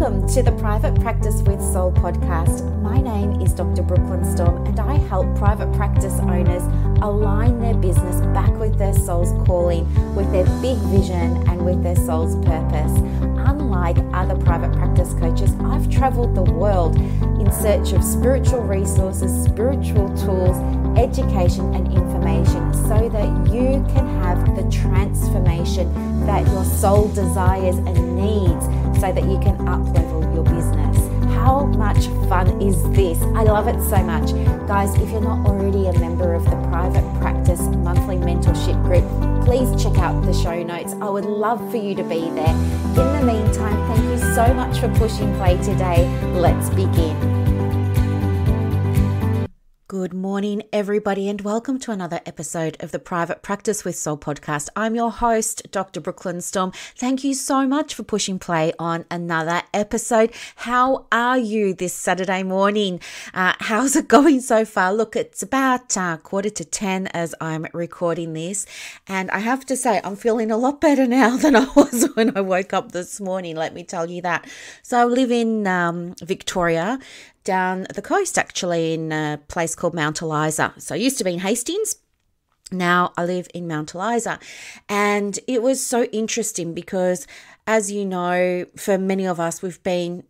Welcome to the Private Practice with Soul podcast. My name is Dr. Brooklyn Storm, and I help private practice owners align their business back with their soul's calling, with their big vision and with their soul's purpose. Unlike other private practice coaches, I've traveled the world in search of spiritual resources, spiritual tools, education and information so that you can have the transformation that your soul desires and needs so that you can up-level your business. How much fun is this? I love it so much. Guys, if you're not already a member of the Private Practice Monthly Mentorship Group, please check out the show notes. I would love for you to be there. In the meantime, thank you so much for pushing play today. Let's begin. Good morning, everybody, and welcome to another episode of the Private Practice with Soul podcast. I'm your host, Dr. Brooklyn Storm. Thank you so much for pushing play on another episode. How are you this Saturday morning? How's it going so far? Look, it's about 9:45 as I'm recording this, and I have to say I'm feeling a lot better now than I was when I woke up this morning, let me tell you that. So I live in Victoria, down the coast actually, in a place called Mount Eliza. So I used to be in Hastings. Now I live in Mount Eliza. And it was so interesting because, as you know, for many of us, we've been,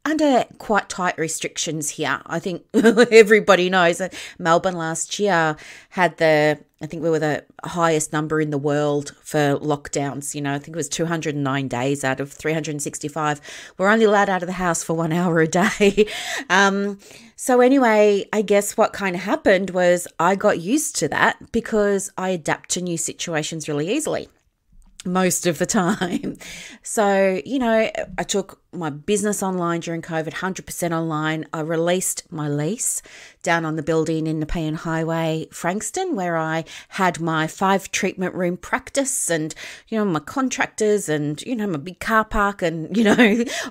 under quite tight restrictions here. I think everybody knows that Melbourne last year had I think we were the highest number in the world for lockdowns. I think it was 209 days out of 365. We're only allowed out of the house for 1 hour a day. So anyway, I guess what kind of happened was I got used to that because I adapt to new situations really easily most of the time. So, I took my business online during COVID, 100% online. I released my lease down on the building in Nepean Highway, Frankston, where I had my 5 treatment room practice and, my contractors and, my big car park and,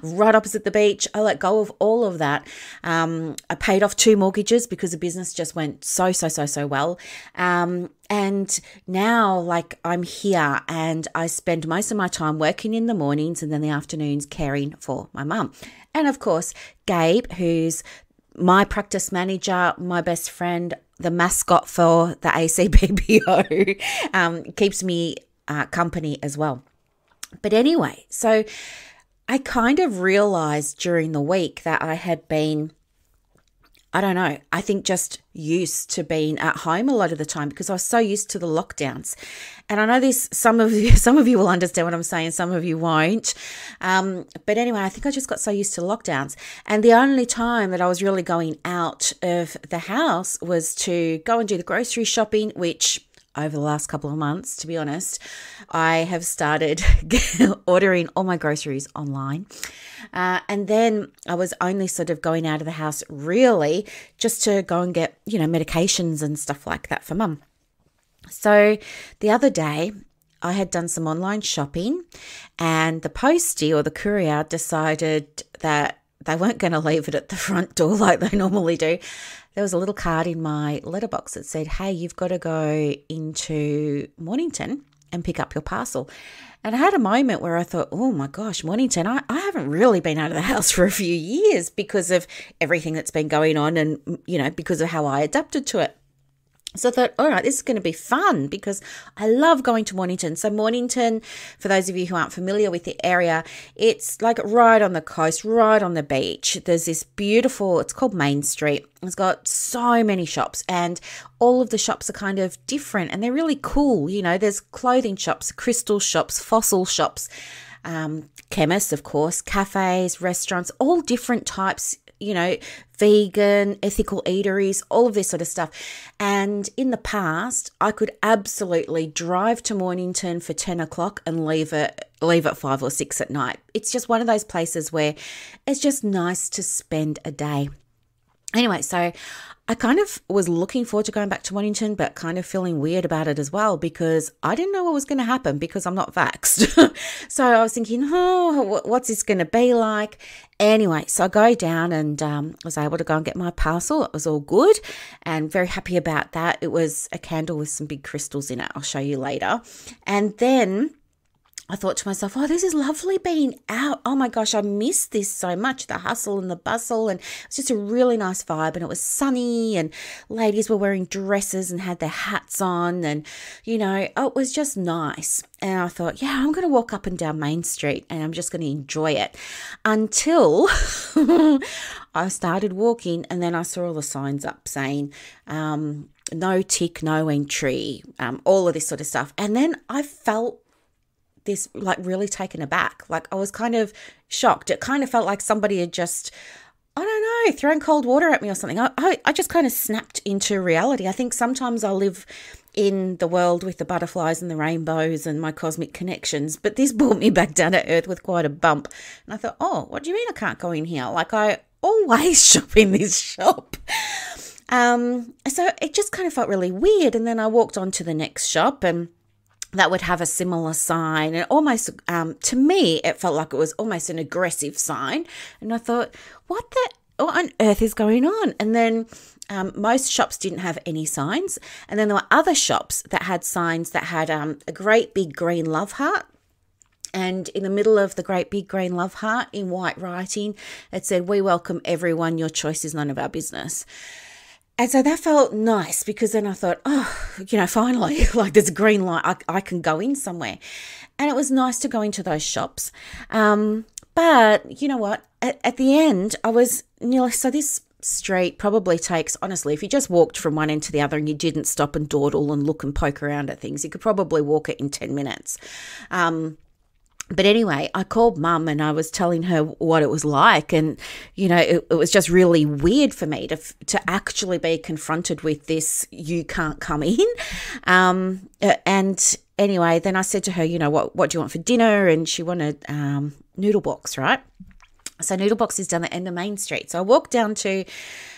right opposite the beach. I let go of all of that. I paid off 2 mortgages because the business just went so well. And now, I'm here and I spend most of my time working in the mornings and then the afternoons caring for my mum. And of course, Gabe, who's my practice manager, my best friend, the mascot for the ACBBO, keeps me company as well. But anyway, so I kind of realized during the week that I had been, I think just used to being at home a lot of the time because I was so used to the lockdowns. And I know this, some of you will understand what I'm saying, some of you won't. But anyway, I think I just got so used to lockdowns. And the only time that I was really going out of the house was to go and do the grocery shopping, which over the last couple of months, to be honest, I have started ordering all my groceries online. And then I was only sort of going out of the house really just to go and get, medications and stuff like that for mum. So the other day I had done some online shopping and the postie or the courier decided that they weren't going to leave it at the front door like they normally do. There was a little card in my letterbox that said, hey, you've got to go into Mornington and pick up your parcel. And I had a moment where I thought, oh my gosh, Mornington, I haven't really been out of the house for a few years because of everything that's been going on and, because of how I adapted to it. So I thought, all right, this is going to be fun because I love going to Mornington. So Mornington, for those of you who aren't familiar with the area, it's right on the coast, right on the beach. There's this beautiful, it's called Main Street. It's got so many shops and all of the shops are kind of different and they're really cool. There's clothing shops, crystal shops, fossil shops, chemists, of course, cafes, restaurants, all different types, vegan, ethical eateries, all of this sort of stuff. And in the past, I could absolutely drive to Mornington for 10 o'clock and leave at 5 or 6 at night. It's just one of those places where it's just nice to spend a day. Anyway, so I kind of was looking forward to going back to Mornington, but kind of feeling weird about it as well because I didn't know what was going to happen because I'm not vaxxed. So I was thinking, what's this going to be like? Anyway, so I go down and was able to go and get my parcel. It was all good and very happy about that. It was a candle with some big crystals in it. I'll show you later. And then I thought to myself, oh, this is lovely being out. Oh my gosh, I miss this so much, the hustle and the bustle. And it's just a really nice vibe. And it was sunny and ladies were wearing dresses and had their hats on. And, it was just nice. And I thought, yeah, I'm going to walk up and down Main Street and I'm just going to enjoy it until I started walking, and then I saw all the signs up saying, no tick, no entry, all of this sort of stuff. And then I felt this like really taken aback. Like I was kind of shocked. It kind of felt like somebody had just, I don't know, thrown cold water at me or something. I just kind of snapped into reality. I think sometimes I live in the world with the butterflies and the rainbows and my cosmic connections, but this brought me back down to earth with quite a bump. And I thought, oh, what do you mean I can't go in here? Like I always shop in this shop. So it just kind of felt really weird. And then I walked on to the next shop, and that would have a similar sign, and almost, to me, it felt like it was almost an aggressive sign. And I thought, what on earth is going on? And then most shops didn't have any signs. And then there were other shops that had signs that had a great big green love heart. And in the middle of the great big green love heart in white writing, it said, "We welcome everyone. Your choice is none of our business." And so that felt nice, because then I thought, oh, finally, like there's a green light, I can go in somewhere. And it was nice to go into those shops. But you know what? At the end, I was so this street probably takes, honestly, if you just walked from one end to the other and you didn't stop and dawdle and look and poke around at things, you could probably walk it in 10 minutes. But anyway, I called Mum and I was telling her what it was like. And, it was just really weird for me to actually be confronted with this, you can't come in. And anyway, then I said to her, what do you want for dinner? And she wanted noodle box, right? So noodle box is down the end of Main Street. So I walked down to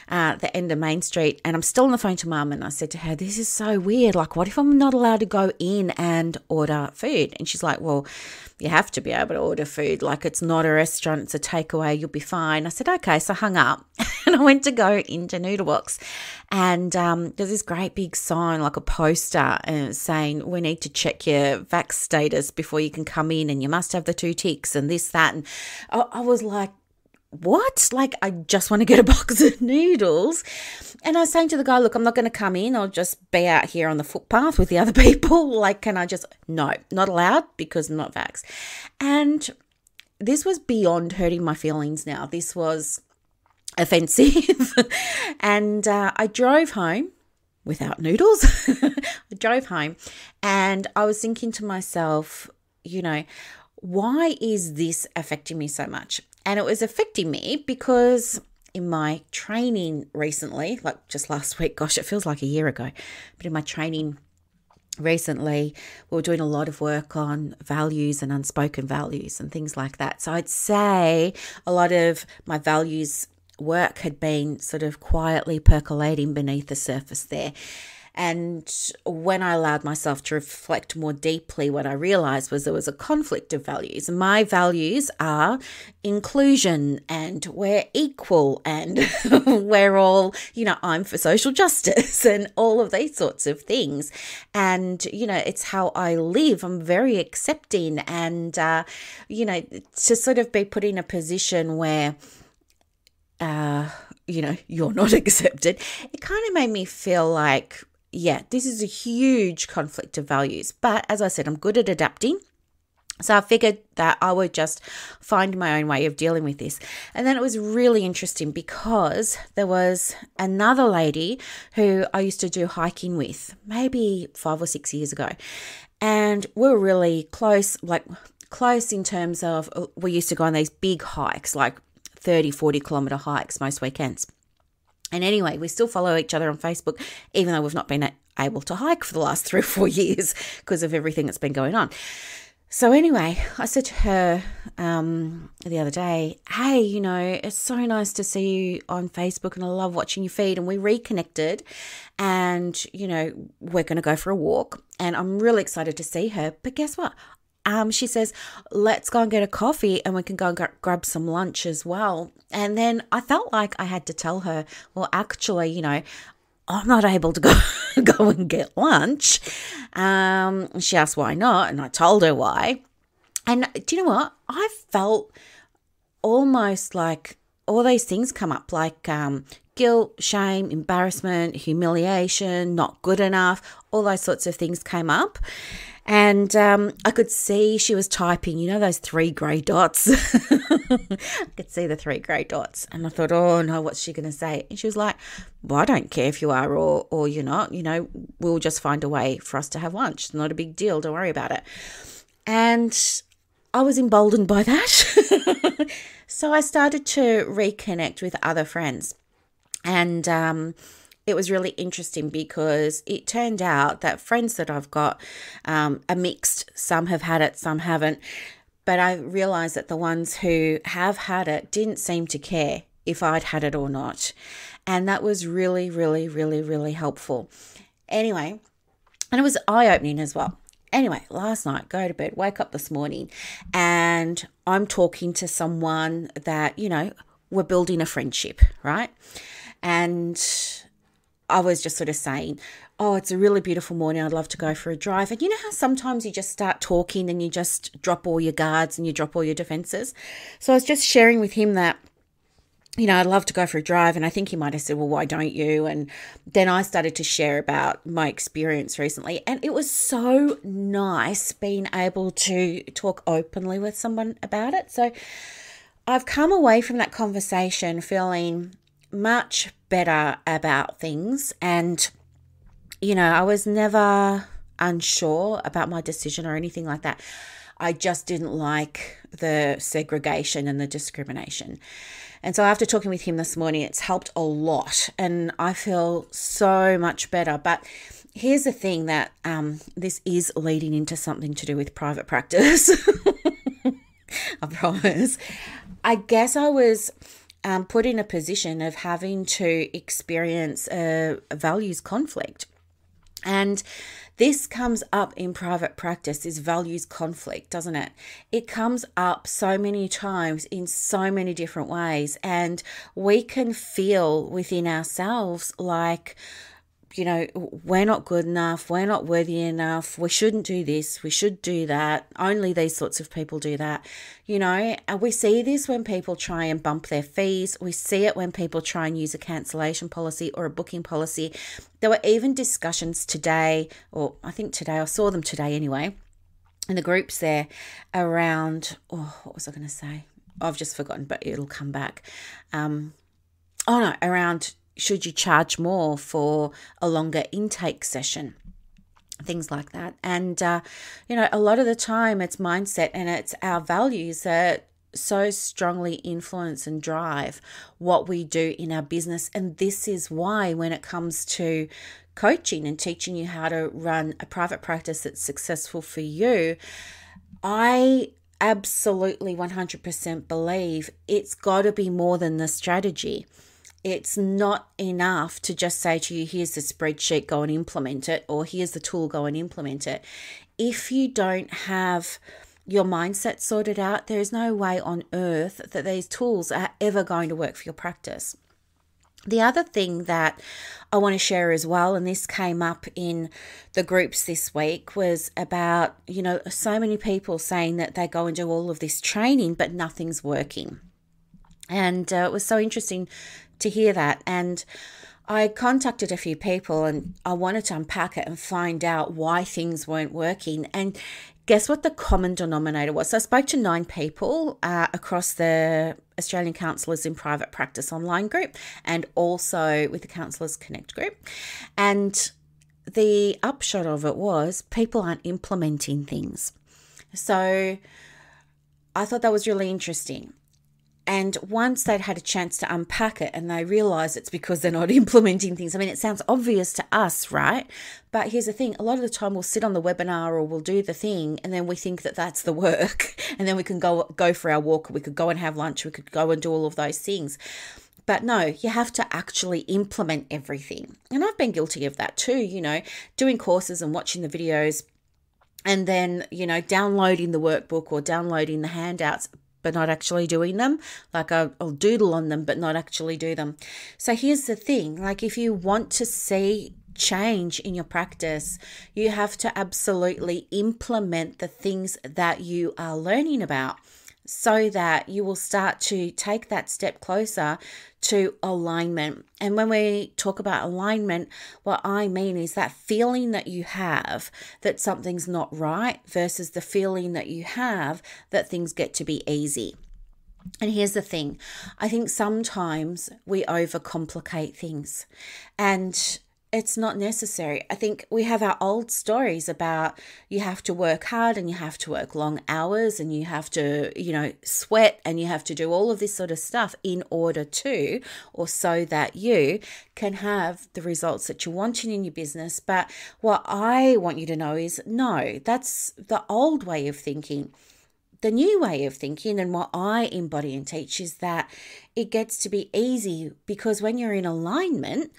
the end of Main Street, and I'm still on the phone to Mum, and I said to her, this is so weird. Like, what if I'm not allowed to go in and order food? And she's like, well, you have to be able to order food. Like, it's not a restaurant, it's a takeaway, you'll be fine. I said, okay. So I hung up and I went to go into Noodle Box, and there's this great big sign, like a poster, saying, we need to check your vax status before you can come in, and you must have the 2 ticks and this, that. And I was like, what? Like, I just want to get a box of noodles. And I was saying to the guy, look, I'm not going to come in. I'll just be out here on the footpath with the other people. Like, can I just, no, not allowed, because I'm not vax. And this was beyond hurting my feelings now. This was offensive. And I drove home without noodles. I drove home and I was thinking to myself, why is this affecting me so much? And it was affecting me because in my training recently, like just last week, gosh, it feels like a year ago, but in my training recently, we were doing a lot of work on values and unspoken values and things like that. So I'd say a lot of my values work had been sort of quietly percolating beneath the surface there. And when I allowed myself to reflect more deeply, what I realized was there was a conflict of values. My values are inclusion, and we're equal, and we're all, I'm for social justice and all of these sorts of things. And, it's how I live. I'm very accepting, and, to sort of be put in a position where, you're not accepted, it kind of made me feel like, yeah, this is a huge conflict of values. But as I said, I'm good at adapting. So I figured that I would just find my own way of dealing with this. And then it was really interesting because there was another lady who I used to do hiking with maybe 5 or 6 years ago. And we were really close, close in terms of we used to go on these big hikes, like 30, 40 kilometre hikes most weekends. And anyway, we still follow each other on Facebook, even though we've not been able to hike for the last 3 or 4 years because of everything that's been going on. So anyway, I said to her the other day, hey, it's so nice to see you on Facebook and I love watching your feed. And we reconnected and, we're going to go for a walk and I'm really excited to see her. But guess what? She says, let's go and get a coffee and we can go and grab some lunch as well. And then I felt like I had to tell her, well, actually, I'm not able to go and get lunch. She asked why not, and I told her why. And do you know what? I felt almost like all those things come up, like guilt, shame, embarrassment, humiliation, not good enough, all those sorts of things came up. And I could see she was typing, those 3 grey dots. I could see the 3 grey dots. And I thought, oh no, what's she going to say? And she was like, well, I don't care if you are or you're not, we'll just find a way for us to have lunch. It's not a big deal. Don't worry about it. And I was emboldened by that. So I started to reconnect with other friends. And it was really interesting because it turned out that friends that I've got are mixed. Some have had it, some haven't. But I realized that the ones who have had it didn't seem to care if I'd had it or not. And that was really, really, really, really helpful. Anyway, and it was eye-opening as well. Anyway, last night, go to bed, wake up this morning, and I'm talking to someone that, we're building a friendship, right? And I was just sort of saying, oh, it's a really beautiful morning. I'd love to go for a drive. And you know how sometimes you just start talking and you just drop all your guards and you drop all your defenses? So I was just sharing with him that, I'd love to go for a drive. And I think he might have said, well, why don't you? And then I started to share about my experience recently. And it was so nice being able to talk openly with someone about it. So I've come away from that conversation feeling much better about things. And, I was never unsure about my decision or anything like that. I just didn't like the segregation and the discrimination. And so after talking with him this morning, it's helped a lot and I feel so much better. But here's the thing that this is leading into something to do with private practice. I promise. I guess I was put in a position of having to experience a values conflict. And this comes up in private practice, this values conflict, doesn't it? It comes up so many times in so many different ways. And we can feel within ourselves like, we're not good enough, we're not worthy enough, we shouldn't do this, we should do that, only these sorts of people do that. And we see this when people try and bump their fees. We see it when people try and use a cancellation policy or a booking policy. There were even discussions today, or I think today, I saw them today anyway, in the groups there around, what was I going to say? I've just forgotten, but it'll come back. Around should you charge more for a longer intake session? Things like that. And, a lot of the time it's mindset and it's our values that so strongly influence and drive what we do in our business. And this is why when it comes to coaching and teaching you how to run a private practice that's successful for you, I absolutely 100% believe it's got to be more than the strategy. It's not enough to just say to you, here's the spreadsheet, go and implement it, or here's the tool, go and implement it. If you don't have your mindset sorted out, there is no way on earth that these tools are ever going to work for your practice. The other thing that I want to share as well, and this came up in the groups this week, was about, so many people saying that they go and do all of this training, but nothing's working. And it was so interesting to hear that. And I contacted a few people and I wanted to unpack it and find out why things weren't working. And guess what the common denominator was? So I spoke to 9 people across the Australian Counsellors in Private Practice online group and also with the Counsellors Connect group. And the upshot of it was people aren't implementing things. So I thought that was really interesting. And once they'd had a chance to unpack it and they realize it's because they're not implementing things. I mean, it sounds obvious to us, right? But here's the thing. A lot of the time we'll sit on the webinar or we'll do the thing and then we think that that's the work. And then we can go for our walk. We could go and have lunch. We could go and do all of those things. But no, you have to actually implement everything. And I've been guilty of that too, doing courses and watching the videos and then, downloading the workbook or downloading the handouts, but not actually doing them. Like I'll doodle on them, but not actually do them. So here's the thing, like if you want to see change in your practice, you have to absolutely implement the things that you are learning about, so that you will start to take that step closer to alignment. And when we talk about alignment, what I mean is that feeling that you have that something's not right versus the feeling that you have that things get to be easy. And here's the thing, I think sometimes we overcomplicate things, and it's not necessary. I think we have our old stories about you have to work hard and you have to work long hours and you have to, sweat and you have to do all of this sort of stuff in order to, or so that you can have the results that you're wanting in your business. But what I want you to know is no, that's the old way of thinking. The new way of thinking, and what I embody and teach, is that it gets to be easy, because when you're in alignment,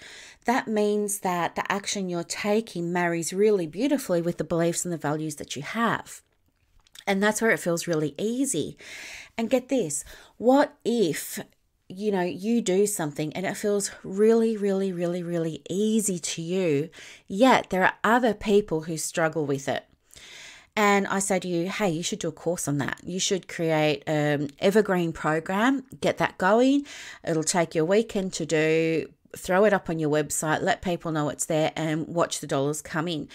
that means that the action you're taking marries really beautifully with the beliefs and the values that you have. And that's where it feels really easy. And get this, what if you do something and it feels really, really, really, really easy to you, yet there are other people who struggle with it? And I say to you, hey, you should do a course on that. You should create an evergreen program, get that going. It'll take you a weekend to do, throw it up on your website, let people know it's there, and watch the dollars come in.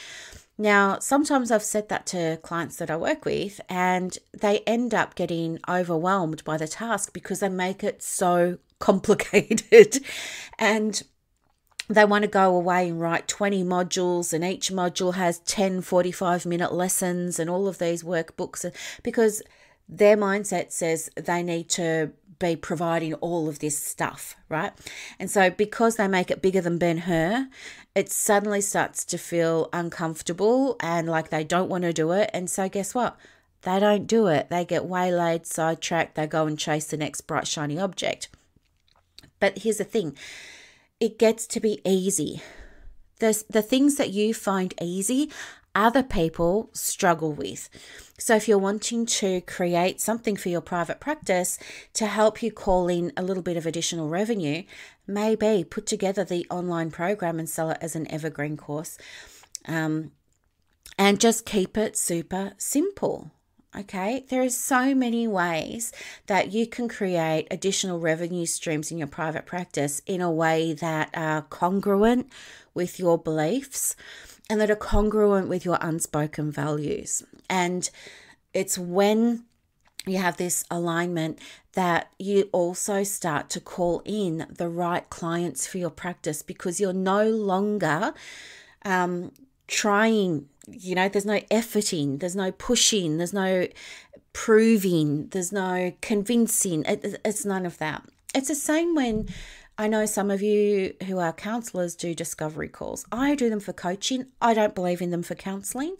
Now, sometimes I've said that to clients that I work with, and they end up getting overwhelmed by the task because they make it so complicated. And they want to go away and write 20 modules, and each module has 10 45-minute lessons and all of these workbooks, because their mindset says they need to be providing all of this stuff, right? And so because they make it bigger than Ben-Hur, it suddenly starts to feel uncomfortable and like they don't want to do it. And so guess what? They don't do it. They get waylaid, sidetracked, they go and chase the next bright, shiny object. But here's the thing. It gets to be easy. The things that you find easy, other people struggle with. So if you're wanting to create something for your private practice to help you call in a little bit of additional revenue, maybe put together the online program and sell it as an evergreen course, and just keep it super simple. Okay, there are so many ways that you can create additional revenue streams in your private practice in a way that are congruent with your beliefs and that are congruent with your unspoken values. And it's when you have this alignment that you also start to call in the right clients for your practice, because you're no longer trying. There's no efforting, there's no pushing, there's no proving, there's no convincing. It's none of that. It's the same when I know some of you who are counselors do discovery calls. I do them for coaching. I don't believe in them for counseling.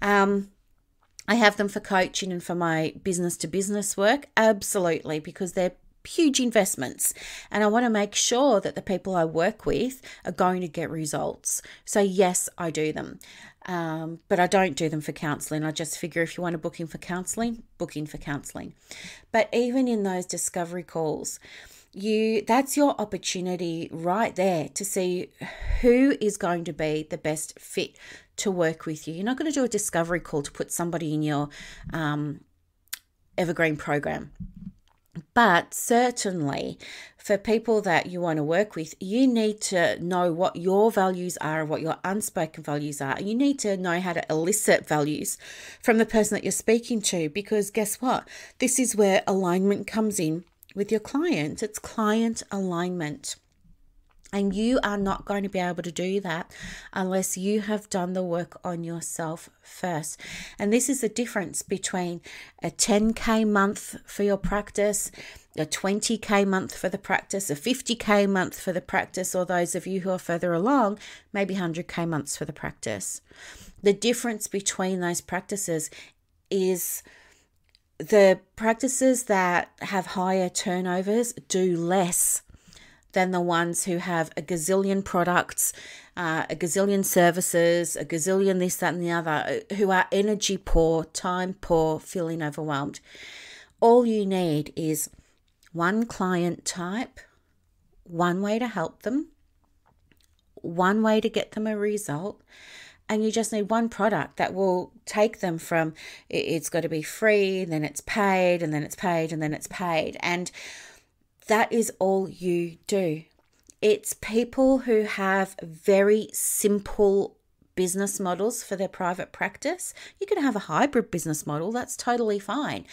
I have them for coaching and for my business to business work. Absolutely, because they're huge investments, and I want to make sure that the people I work with are going to get results. So yes, I do them, but I don't do them for counseling. I just figure if you want to book in for counseling, book in for counseling. But even in those discovery calls, that's your opportunity right there to see who is going to be the best fit to work with you. You're not going to do a discovery call to put somebody in your evergreen program. But certainly for people that you want to work with, you need to know what your values are and what your unspoken values are. You need to know how to elicit values from the person that you're speaking to, because guess what? This is where alignment comes in with your client. It's client alignment. And you are not going to be able to do that unless you have done the work on yourself first. And this is the difference between a 10K month for your practice, a 20K month for the practice, a 50K month for the practice, or those of you who are further along, maybe 100K months for the practice. The difference between those practices is the practices that have higher turnovers do less than the ones who have a gazillion products, a gazillion services, a gazillion this, that, and the other, who are energy poor, time poor, feeling overwhelmed. All you need is one client type, one way to help them, one way to get them a result. And you just need one product that will take them from it's got to be free, then it's paid, and then it's paid, and then it's paid. And that is all you do. It's people who have very simple business models for their private practice. You can have a hybrid business model, that's totally fine.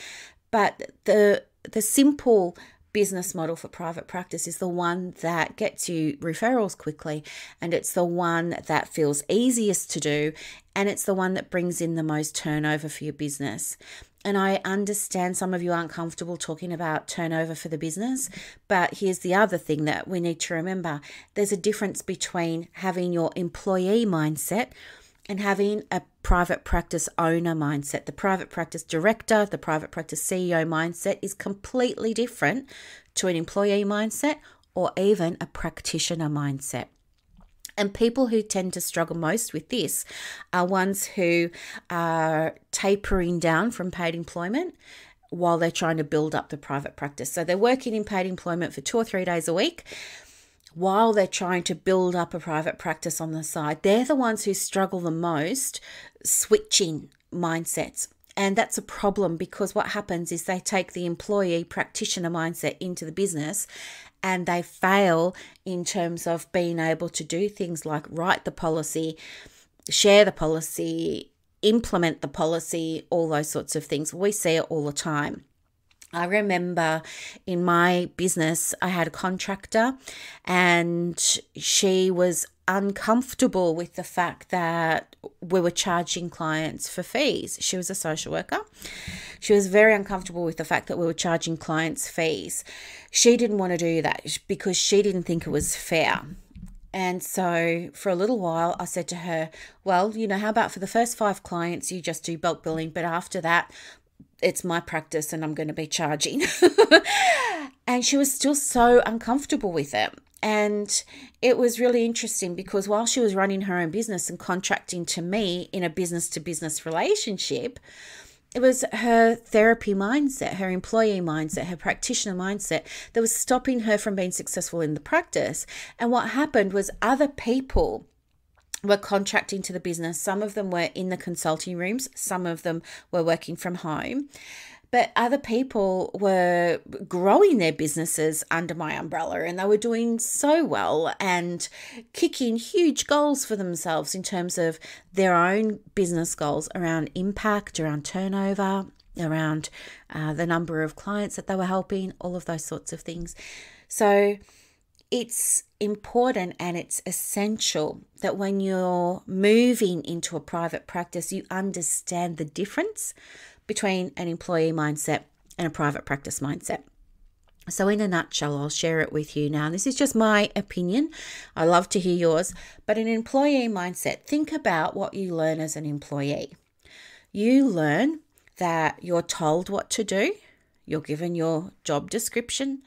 But the simple business model for private practice is the one that gets you referrals quickly, and it's the one that feels easiest to do, and it's the one that brings in the most turnover for your business. And I understand some of you aren't comfortable talking about turnover for the business, but here's the other thing that we need to remember. There's a difference between having your employee mindset and having a private practice owner mindset. The private practice director, the private practice CEO mindset is completely different to an employee mindset or even a practitioner mindset. And people who tend to struggle most with this are ones who are tapering down from paid employment while they're trying to build up the private practice. So they're working in paid employment for 2 or 3 days a week while they're trying to build up a private practice on the side. They're the ones who struggle the most switching mindsets. And that's a problem, because what happens is they take the employee practitioner mindset into the business and they fail in terms of being able to do things like write the policy, share the policy, implement the policy, all those sorts of things. We see it all the time. I remember in my business, I had a contractor and she was uncomfortable with the fact that we were charging clients for fees. She was a social worker. She was very uncomfortable with the fact that we were charging clients fees. She didn't want to do that because she didn't think it was fair. And so for a little while, I said to her, well, how about for the first 5 clients, you just do bulk billing, but after that, it's my practice and I'm going to be charging. And she was still so uncomfortable with it. And it was really interesting because while she was running her own business and contracting to me in a business-to-business relationship, it was her therapy mindset, her employee mindset, her practitioner mindset that was stopping her from being successful in the practice. And what happened was other people were contracting to the business. Some of them were in the consulting rooms. Some of them were working from home. But other people were growing their businesses under my umbrella, and they were doing so well and kicking huge goals for themselves in terms of their own business goals around impact, around turnover, around the number of clients that they were helping, all of those sorts of things. So it's important and it's essential that when you're moving into a private practice, you understand the difference between an employee mindset and a private practice mindset. So in a nutshell, I'll share it with you now. This is just my opinion. I love to hear yours. But an employee mindset, think about what you learn as an employee. You learn that you're told what to do. You're given your job description.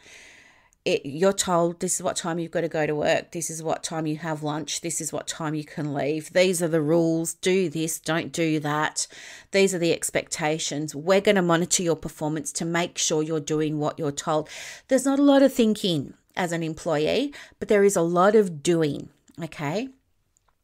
You're told this is what time you've got to go to work. This is what time you have lunch. This is what time you can leave. These are the rules. Do this, don't do that. These are the expectations. We're going to monitor your performance to make sure you're doing what you're told. There's not a lot of thinking as an employee, but there is a lot of doing, okay?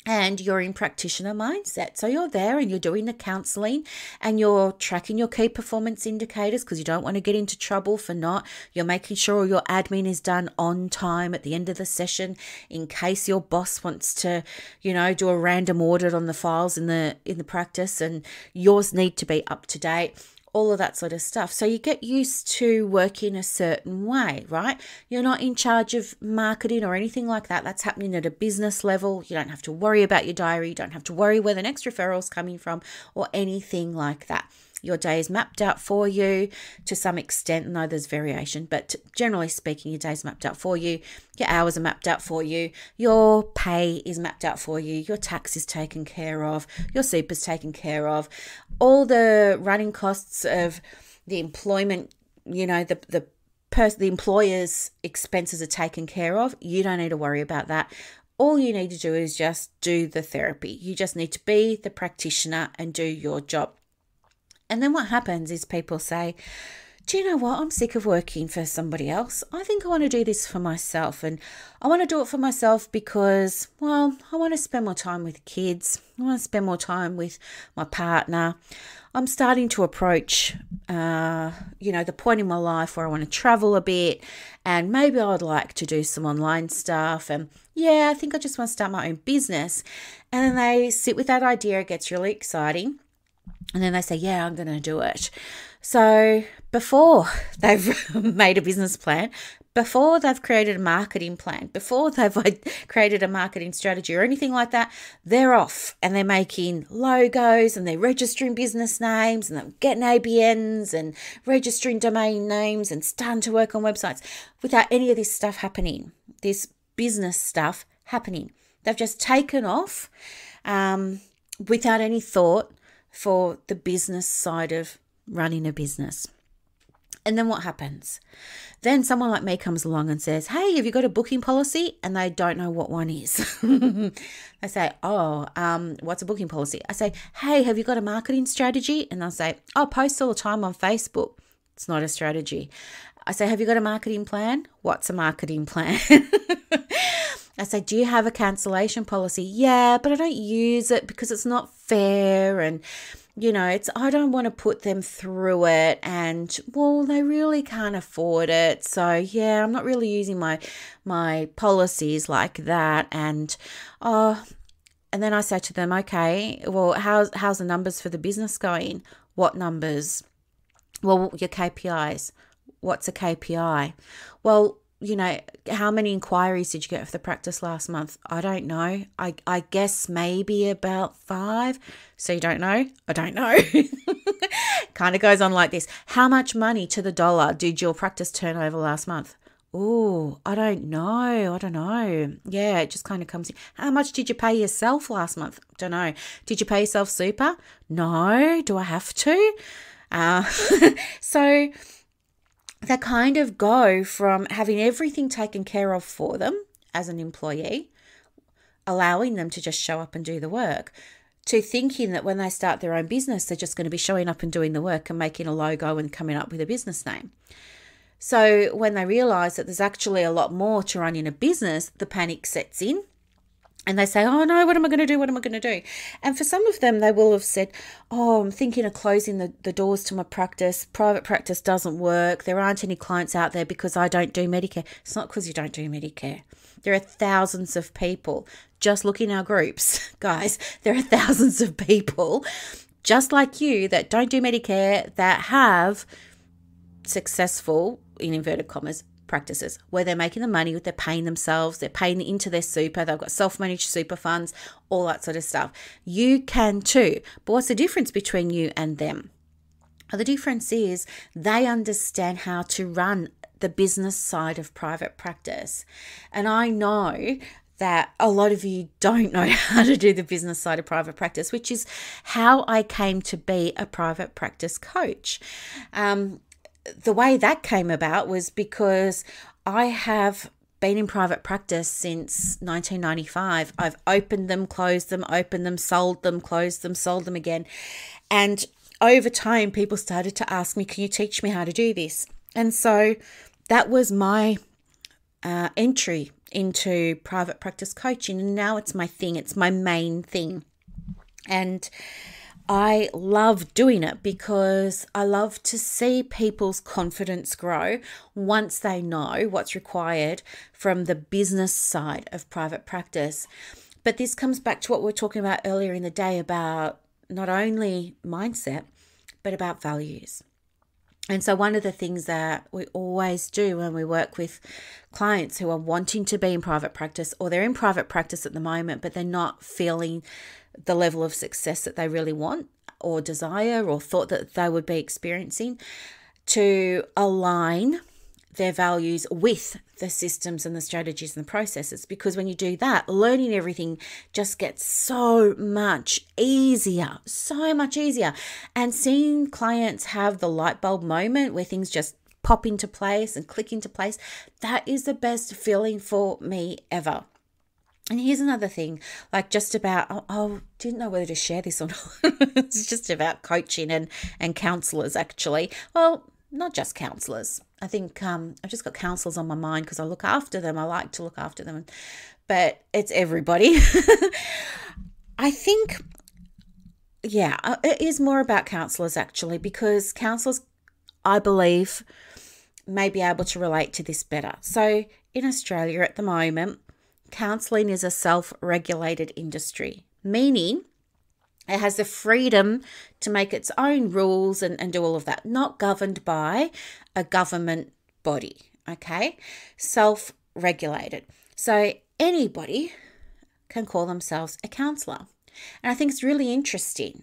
And you're in practitioner mindset. So you're there and you're doing the counseling and you're tracking your key performance indicators because you don't want to get into trouble for not. You're making sure your admin is done on time at the end of the session in case your boss wants to, do a random audit on the files in the practice, and yours need to be up to date. All of that sort of stuff. So you get used to working a certain way, right? You're not in charge of marketing or anything like that. That's happening at a business level. You don't have to worry about your diary. You don't have to worry where the next referral is coming from or anything like that. Your day is mapped out for you to some extent. No, there's variation, but generally speaking, your day is mapped out for you. Your hours are mapped out for you. Your pay is mapped out for you. Your tax is taken care of. Your super is taken care of. All the running costs of the employment, the employer's expenses are taken care of. You don't need to worry about that. All you need to do is just do the therapy. You just need to be the practitioner and do your job. And then what happens is people say do you know what? I'm sick of working for somebody else. I think I want to do this for myself. And I want to do it for myself because, well, I want to spend more time with kids. I want to spend more time with my partner. I'm starting to approach, the point in my life where I want to travel a bit, and maybe I would like to do some online stuff. And I think I just want to start my own business. And then they sit with that idea. It gets really exciting. And then they say, yeah, I'm going to do it. So before they've made a business plan, before they've created a marketing plan, before they've created a marketing strategy or anything like that, they're off and they're making logos and they're registering business names and they're getting ABNs and registering domain names and starting to work on websites without any of this stuff happening, this business stuff happening. They've just taken off without any thought for the business side of running a business. And then what happens? Then someone like me comes along and says, hey, have you got a booking policy? And they don't know what one is. I say, what's a booking policy? I say, hey, have you got a marketing strategy? And they'll say, oh, post all the time on Facebook. It's not a strategy. I say, have you got a marketing plan? What's a marketing plan? I say, do you have a cancellation policy? Yeah, but I don't use it because it's not fair. And, I don't want to put them through it. And, well, they really can't afford it. So, I'm not really using my policies like that. And then I say to them, okay, well, how's the numbers for the business going? What numbers? Well, your KPIs. What's a KPI? Well, how many inquiries did you get for the practice last month? I don't know. I guess maybe about 5. So you don't know? I don't know. Kind of goes on like this. How much money to the dollar did your practice turn over last month? Oh, I don't know. Yeah, it just kind of comes in. How much did you pay yourself last month? Don't know. Did you pay yourself super? No. Do I have to? So they kind of go from having everything taken care of for them as an employee, allowing them to just show up and do the work, to thinking that when they start their own business, they're just going to be showing up and doing the work and making a logo and coming up with a business name. So when they realize that there's actually a lot more to running a business, the panic sets in. And they say, oh no, what am I going to do? What am I going to do? And for some of them, they will have said, oh, I'm thinking of closing the doors to my practice. Private practice doesn't work. There aren't any clients out there because I don't do Medicare. It's not because you don't do Medicare. There are thousands of people. Just look in our groups, guys. There are thousands of people just like you that don't do Medicare that have successful, in inverted commas, practices where they're making the money, they're paying themselves, they're paying into their super, they've got self-managed super funds, all that sort of stuff. You can too. But what's the difference between you and them? Well, the difference is they understand how to run the business side of private practice. And I know that a lot of you don't know how to do the business side of private practice, which is how I came to be a private practice coach. The way that came about was because I have been in private practice since 1995. I've opened them, closed them, opened them, sold them, closed them, sold them again. And over time, people started to ask me, can you teach me how to do this? And so that was my entry into private practice coaching. And now it's my thing. It's my main thing. And I love doing it because I love to see people's confidence grow once they know what's required from the business side of private practice. But this comes back to what we were talking about earlier in the day about not only mindset, but about values. And so one of the things that we always do when we work with clients who are wanting to be in private practice, or they're in private practice at the moment, but they're not feeling the level of success that they really want or desire or thought that they would be experiencing, to align their values with the systems and the strategies and the processes. Because when you do that, learning everything just gets so much easier. And seeing clients have the light bulb moment where things just pop into place and click into place, that is the best feeling for me ever. And here's another thing, like just about, I didn't know whether to share this or not. It's just about coaching and counselors, actually. Well, not just counsellors. I think I've just got counsellors on my mind because I look after them. I like to look after them, but it's everybody. I think, yeah, it is more about counsellors actually, because counsellors, I believe, may be able to relate to this better. So in Australia at the moment, counselling is a self-regulated industry, meaning it has the freedom to make its own rules and do all of that, not governed by a government body, okay? Self-regulated. So anybody can call themselves a counsellor. And I think it's really interesting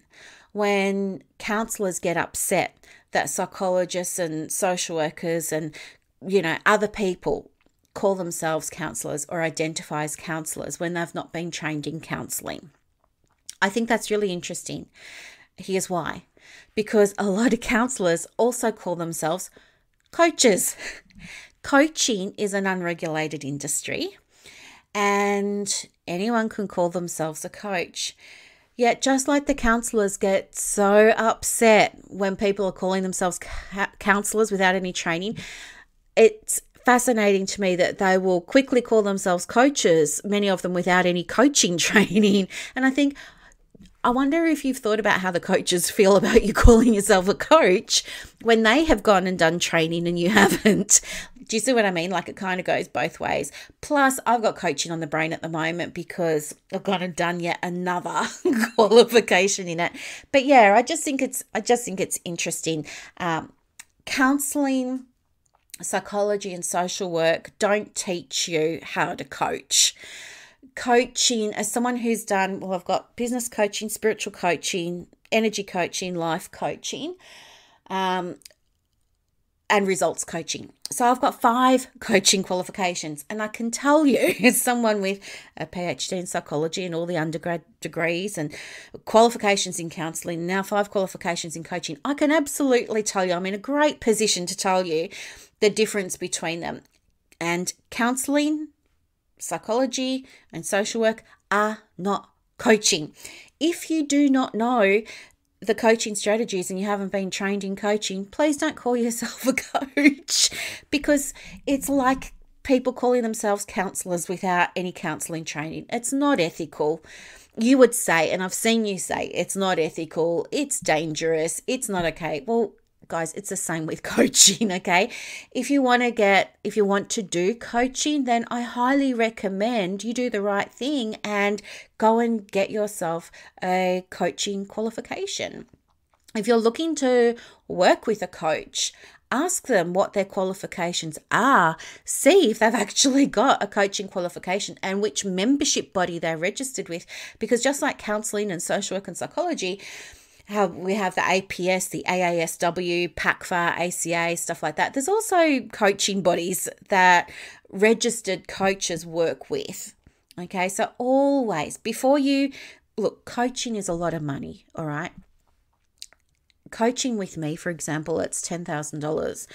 when counsellors get upset that psychologists and social workers and, other people call themselves counsellors or identify as counsellors when they've not been trained in counselling. I think that's really interesting. Here's why. Because a lot of counsellors also call themselves coaches. Coaching is an unregulated industry and anyone can call themselves a coach. Yet just like the counsellors get so upset when people are calling themselves counsellors without any training, it's fascinating to me that they will quickly call themselves coaches, many of them without any coaching training. And I wonder if you've thought about how the coaches feel about you calling yourself a coach when they have gone and done training and you haven't. Do you see what I mean? Like, it kind of goes both ways. Plus, I've got coaching on the brain at the moment because I've gone and done yet another qualification in it. But yeah, I just think it's interesting. Counselling, psychology and social work don't teach you how to coach. Coaching, as someone who's done, I've got business coaching, spiritual coaching, energy coaching, life coaching, and results coaching. So I've got 5 coaching qualifications, and I can tell you, as someone with a PhD in psychology and all the undergrad degrees and qualifications in counselling, now 5 qualifications in coaching, I can absolutely tell you, I'm in a great position to tell you the difference between them. And counselling, psychology and social work are not coaching. If you do not know the coaching strategies and you haven't been trained in coaching, please don't call yourself a coach, because it's like people calling themselves counsellors without any counselling training. It's not ethical. You would say, and I've seen you say, it's not ethical, it's dangerous, it's not okay. Well, guys, it's the same with coaching, okay? If you want to do coaching, then I highly recommend you do the right thing and go and get yourself a coaching qualification. If you're looking to work with a coach, ask them what their qualifications are. See if they've actually got a coaching qualification and which membership body they're registered with. Because just like counselling and social work and psychology, how we have the APS, the AASW, PACFA, ACA, stuff like that. There's also coaching bodies that registered coaches work with. Okay, so always, before you, look, coaching is a lot of money, all right? Coaching with me, for example, it's $10,000.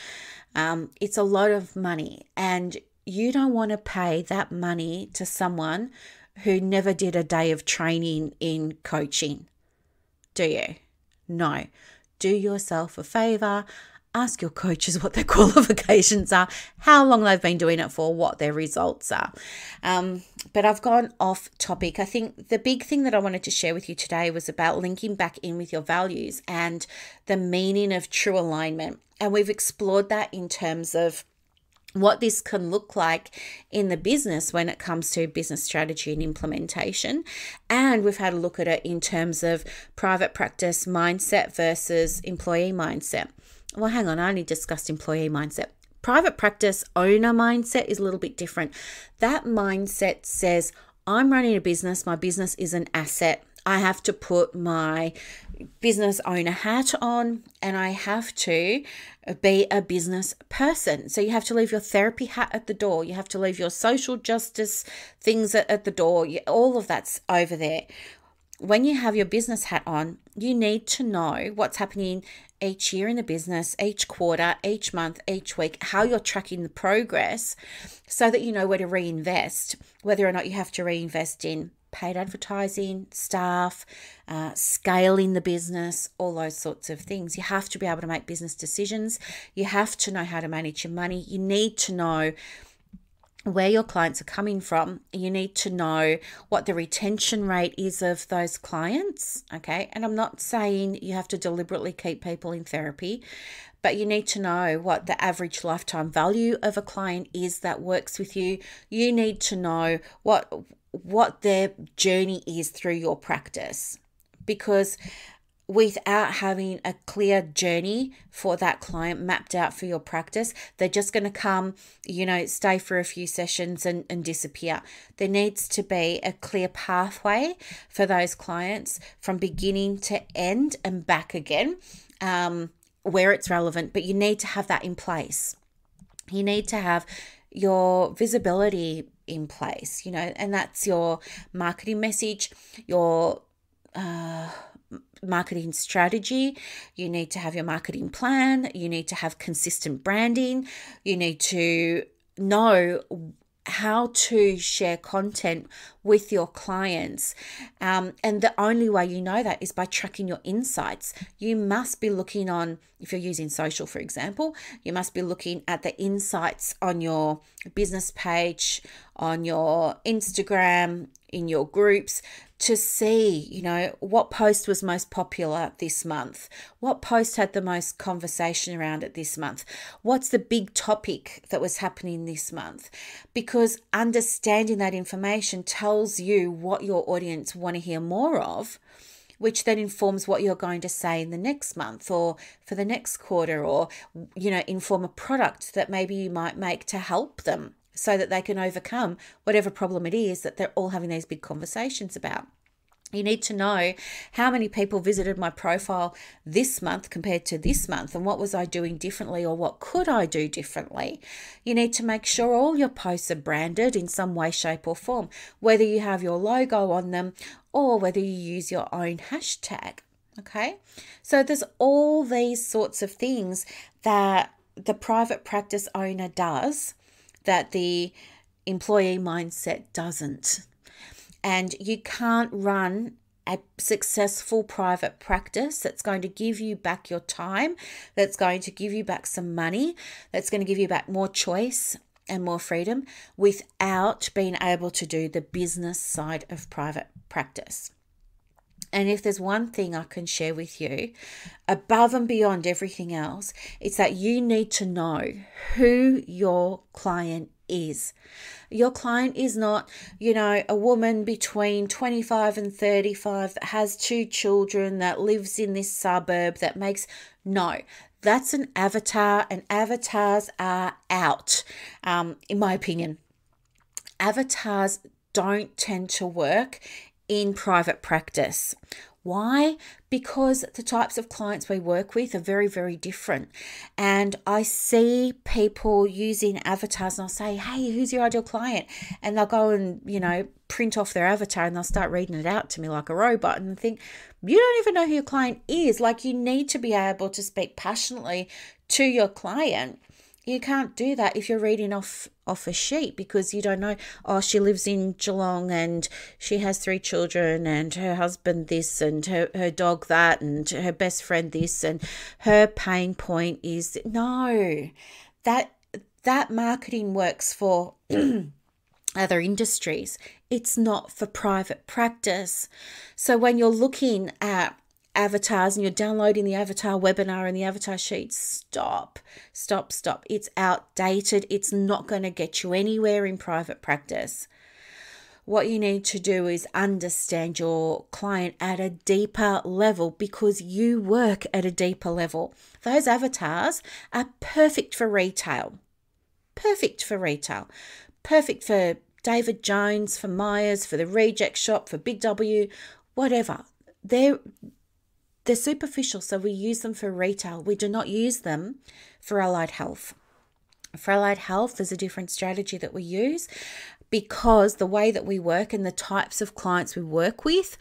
It's a lot of money, and you don't want to pay that money to someone who never did a day of training in coaching. Do you? No. Do yourself a favor. Ask your coaches what their qualifications are, how long they've been doing it for, what their results are. But I've gone off topic. I think the big thing that I wanted to share with you today was about linking back in with your values and the meaning of true alignment. And we've explored that in terms of what this can look like in the business when it comes to business strategy and implementation. And we've had a look at it in terms of private practice mindset versus employee mindset. Well, hang on, I only discussed employee mindset. Private practice owner mindset is a little bit different. That mindset says, I'm running a business. My business is an asset. I have to put my business owner hat on and I have to be a business person. So you have to leave your therapy hat at the door. You have to leave your social justice things at the door. All of that's over there. When you have your business hat on, you need to know what's happening each year in the business, each quarter, each month, each week, how you're tracking the progress so that you know where to reinvest, whether or not you have to reinvest in paid advertising, staff, scaling the business, all those sorts of things. You have to be able to make business decisions. You have to know how to manage your money. You need to know where your clients are coming from. You need to know what the retention rate is of those clients, okay? And I'm not saying you have to deliberately keep people in therapy, but you need to know what the average lifetime value of a client is that works with you. You need to know what their journey is through your practice, because without having a clear journey for that client mapped out for your practice, they're just going to come, stay for a few sessions and disappear. There needs to be a clear pathway for those clients from beginning to end and back again, where it's relevant, but you need to have that in place. You need to have your visibility in place, and that's your marketing message, your marketing strategy. You need to have your marketing plan. You need to have consistent branding. You need to know how to share content with your clients. And the only way you know that is by tracking your insights. You must be looking on, if you're using social, for example, you must be looking at the insights on your business page, on your Instagram, in your groups, to see, what post was most popular this month, what post had the most conversation around it this month, what's the big topic that was happening this month, because understanding that information tells you what your audience want to hear more of, which then informs what you're going to say in the next month or for the next quarter, or, inform a product that maybe you might make to help them, so that they can overcome whatever problem it is that they're all having these big conversations about. You need to know how many people visited my profile this month compared to this month, and what was I doing differently, or what could I do differently. You need to make sure all your posts are branded in some way, shape or form, whether you have your logo on them or whether you use your own hashtag. Okay, so there's all these sorts of things that the private practice owner does that the employee mindset doesn't. And you can't run a successful private practice that's going to give you back your time, that's going to give you back some money, that's going to give you back more choice and more freedom, without being able to do the business side of private practice. And if there's one thing I can share with you, above and beyond everything else, it's that you need to know who your client is. Your client is not, a woman between 25 and 35 that has 2 children, that lives in this suburb, that makes, no, that's an avatar, and avatars are out, in my opinion. Avatars don't tend to work in private practice. Why? Because the types of clients we work with are very, very different. And I see people using avatars, and I'll say, hey, who's your ideal client? And they'll go and, print off their avatar, and they'll start reading it out to me like a robot, and think, you don't even know who your client is. Like, you need to be able to speak passionately to your client. You can't do that if you're reading off a sheet, because you don't know, she lives in Geelong and she has 3 children and her husband this and her dog that and her best friend this and her pain point is, no, that marketing works for other industries. It's not for private practice. So when you're looking at avatars and you're downloading the avatar webinar and the avatar sheet, stop. It's outdated. It's not going to get you anywhere in private practice. What you need to do is understand your client at a deeper level, because you work at a deeper level. Those avatars are perfect for retail. Perfect for David Jones, for Myers, for the Reject Shop, for Big W, whatever. They're superficial, so we use them for retail. We do not use them for allied health. For allied health, there's a different strategy that we use, because the way that we work and the types of clients we work with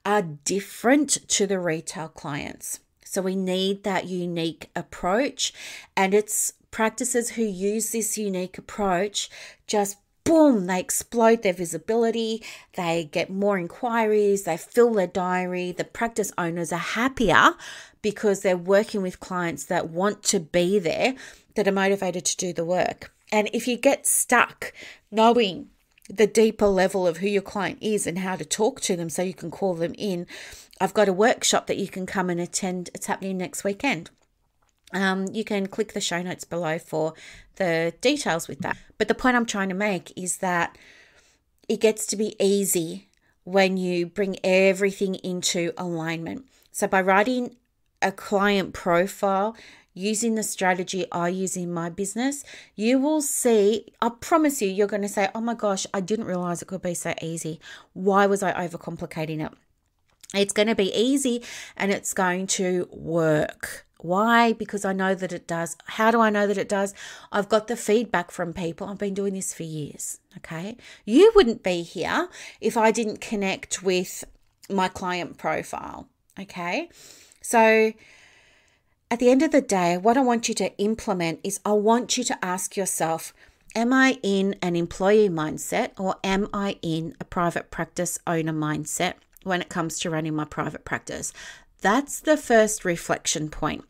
are different to the retail clients. So we need that unique approach, and it's practices who use this unique approach just boom, they explode their visibility, they get more inquiries, they fill their diary. The practice owners are happier because they're working with clients that want to be there, that are motivated to do the work. And if you get stuck knowing the deeper level of who your client is and how to talk to them so you can call them in, I've got a workshop that you can come and attend. It's happening next weekend. You can click the show notes below for the details with that. But the point I'm trying to make is that it gets to be easy when you bring everything into alignment. So by writing a client profile, using the strategy I use in my business, you will see, I promise you, you're going to say, oh my gosh, I didn't realize it could be so easy. Why was I overcomplicating it? It's going to be easy and it's going to work. Why? Because I know that it does. How do I know that it does? I've got the feedback from people. I've been doing this for years, okay? You wouldn't be here if I didn't connect with my client profile, okay? So at the end of the day, what I want you to implement is I want you to ask yourself, am I in an employee mindset or am I in a private practice owner mindset when it comes to running my private practice? That's the first reflection point.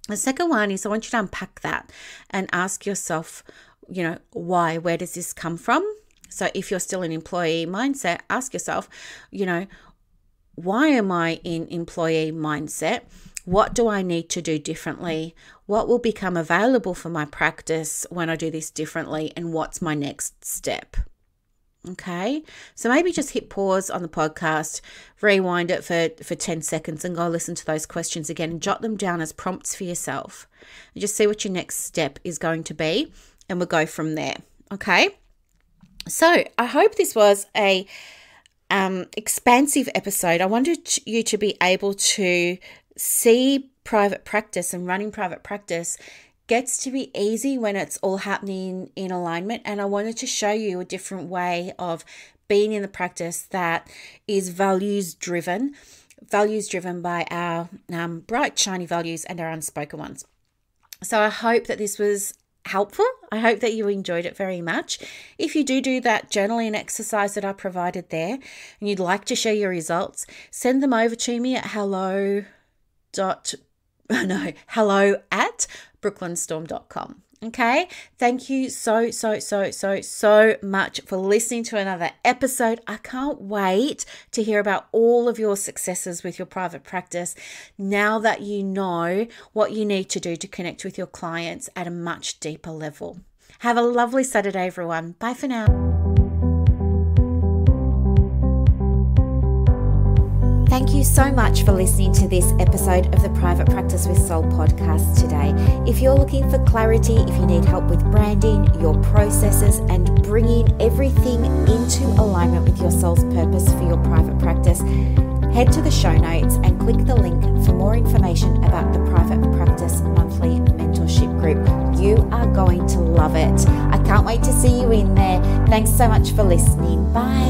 The second one is I want you to unpack that and ask yourself, why? Where does this come from? So if you're still in employee mindset, ask yourself, why am I in employee mindset? What do I need to do differently? What will become available for my practice when I do this differently? And what's my next step? Okay, so maybe just hit pause on the podcast, rewind it for 10 seconds and go listen to those questions again and jot them down as prompts for yourself. And just see what your next step is going to be and we'll go from there. Okay, so I hope this was a expansive episode. I wanted you to be able to see private practice and running private practice gets to be easy when it's all happening in alignment. And I wanted to show you a different way of being in the practice that is values driven by our bright, shiny values and our unspoken ones. So I hope that this was helpful. I hope that you enjoyed it very much. If you do that journaling exercise that I provided there and you'd like to share your results, send them over to me at hello@brooklynstorm.com. Okay. Thank you so much for listening to another episode. I can't wait to hear about all of your successes with your private practice now that you know what you need to do to connect with your clients at a much deeper level. Have a lovely Saturday, everyone. Bye for now. Thank you so much for listening to this episode of the Private Practice with Soul podcast today. If you're looking for clarity, if you need help with branding, your processes, and bringing everything into alignment with your soul's purpose for your private practice, head to the show notes and click the link for more information about the Private Practice Monthly Mentorship Group. You are going to love it. I can't wait to see you in there. Thanks so much for listening. Bye.